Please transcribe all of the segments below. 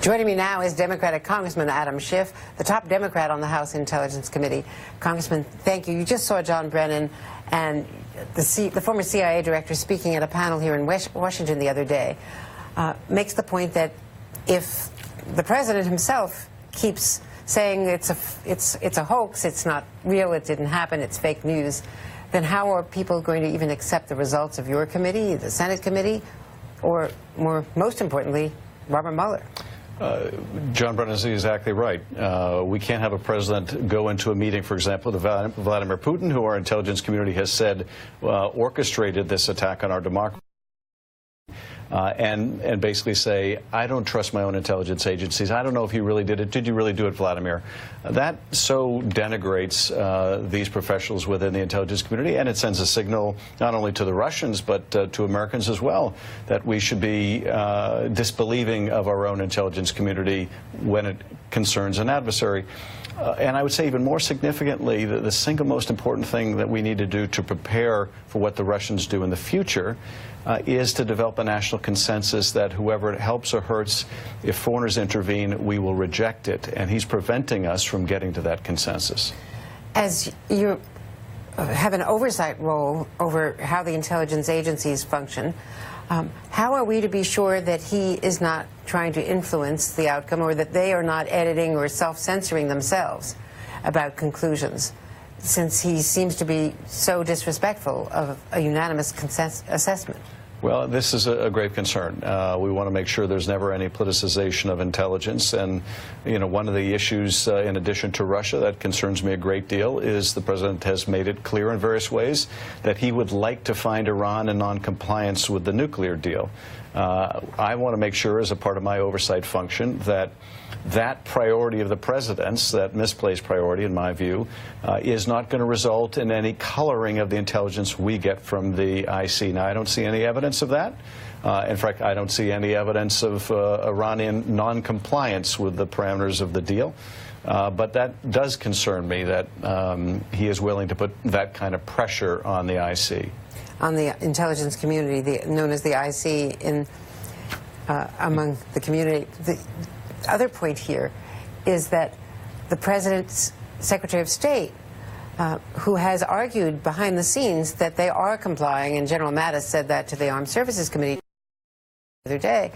Joining me now is Democratic Congressman Adam Schiff, the top Democrat on the House Intelligence Committee. Congressman, thank you. You just saw John Brennan and the former CIA director speaking at a panel here in Washington the other day. Makes the point that if the president himself keeps saying it's a hoax, it's not real, it didn't happen, it's fake news, then how are people going to even accept the results of your committee, the Senate committee, or most importantly, Robert Mueller? John Brennan is exactly right. We can't have a president go into a meeting, for example, with Vladimir Putin, who our intelligence community has said orchestrated this attack on our democracy, and basically say, I don't trust my own intelligence agencies. I don't know if you really did it. Did you really do it, Vladimir? That so denigrates these professionals within the intelligence community, and it sends a signal not only to the Russians but to Americans as well, that we should be disbelieving of our own intelligence community when it concerns an adversary. And I would say even more significantly, the single most important thing that we need to do to prepare for what the Russians do in the future is to develop a national consensus that whoever it helps or hurts, if foreigners intervene, we will reject it. And he's preventing us from getting to that consensus. As you have an oversight role over how the intelligence agencies function, how are we to be sure that he is not trying to influence the outcome, or that they are not editing or self-censoring themselves about conclusions, since he seems to be so disrespectful of a unanimous assessment? Well, this is a grave concern. We want to make sure there's never any politicization of intelligence. And, you know, one of the issues, in addition to Russia, that concerns me a great deal is the president has made it clear in various ways that he would like to find Iran in noncompliance with the nuclear deal. I want to make sure, as a part of my oversight function, that that priority of the president's, that misplaced priority, in my view, is not going to result in any coloring of the intelligence we get from the IC. Now, I don't see any evidence of that. In fact, I don't see any evidence of Iranian noncompliance with the parameters of the deal. But that does concern me, that he is willing to put that kind of pressure on the IC. On the intelligence community, known as the IC, among the community. The other point here is that the president's Secretary of State, who has argued behind the scenes that they are complying, and General Mattis said that to the Armed Services Committee the other day,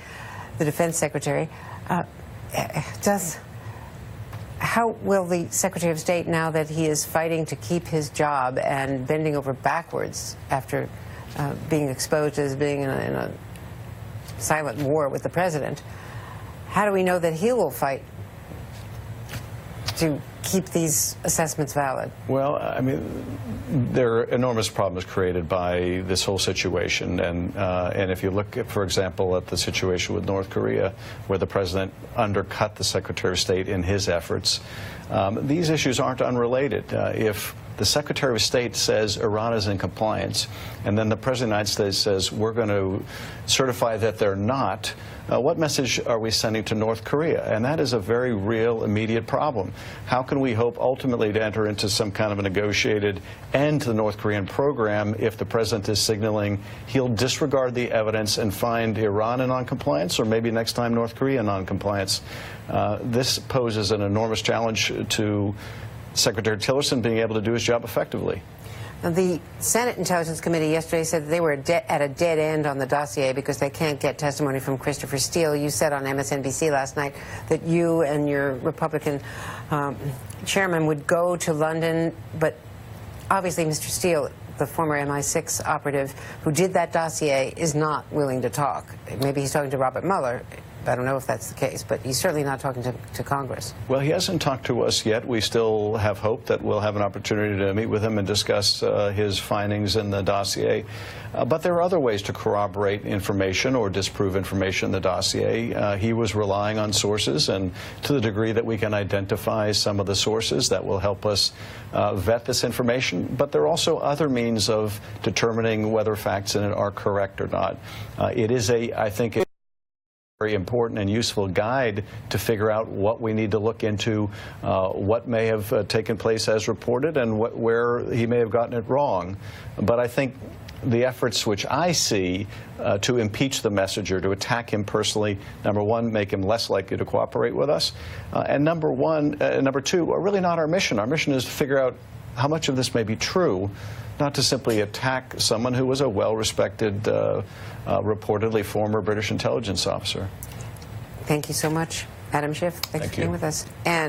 the Defense Secretary, how will the Secretary of State, now that he is fighting to keep his job and bending over backwards after being exposed as being in a silent war with the president, how do we know that he will fight to keep these assessments valid? Well, I mean, there are enormous problems created by this whole situation, and if you look at, for example, at the situation with North Korea, where the president undercut the Secretary of State in his efforts, these issues aren't unrelated. If the Secretary of State says Iran is in compliance, and then the President of the United States says we're going to certify that they're not, what message are we sending to North Korea? And that is a very real, immediate problem. How can we hope ultimately to enter into some kind of a negotiated end to the North Korean program if the President is signaling he'll disregard the evidence and find Iran in noncompliance, or maybe next time North Korea in noncompliance? This poses an enormous challenge to Secretary Tillerson being able to do his job effectively. The Senate Intelligence Committee yesterday said they were at a dead end on the dossier because they can't get testimony from Christopher Steele. You said on MSNBC last night that you and your Republican chairman would go to London, but obviously Mr. Steele, the former MI6 operative who did that dossier, is not willing to talk. Maybe he's talking to Robert Mueller. I don't know if that's the case, but he's certainly not talking to Congress. Well, he hasn't talked to us yet. We still have hope that we'll have an opportunity to meet with him and discuss his findings in the dossier. But there are other ways to corroborate information or disprove information in the dossier. He was relying on sources, and to the degree that we can identify some of the sources, that will help us vet this information. But there are also other means of determining whether facts in it are correct or not. It is I think, very important and useful guide to figure out what we need to look into, what may have taken place as reported, and where he may have gotten it wrong. But I think the efforts which I see to impeach the messenger, to attack him personally, number one, make him less likely to cooperate with us, and number two, are really not our mission. Our mission is to figure out how much of this may be true, not to simply attack someone who was a well-respected, reportedly former British intelligence officer. Thank you so much, Adam Schiff. Thanks for being with us. And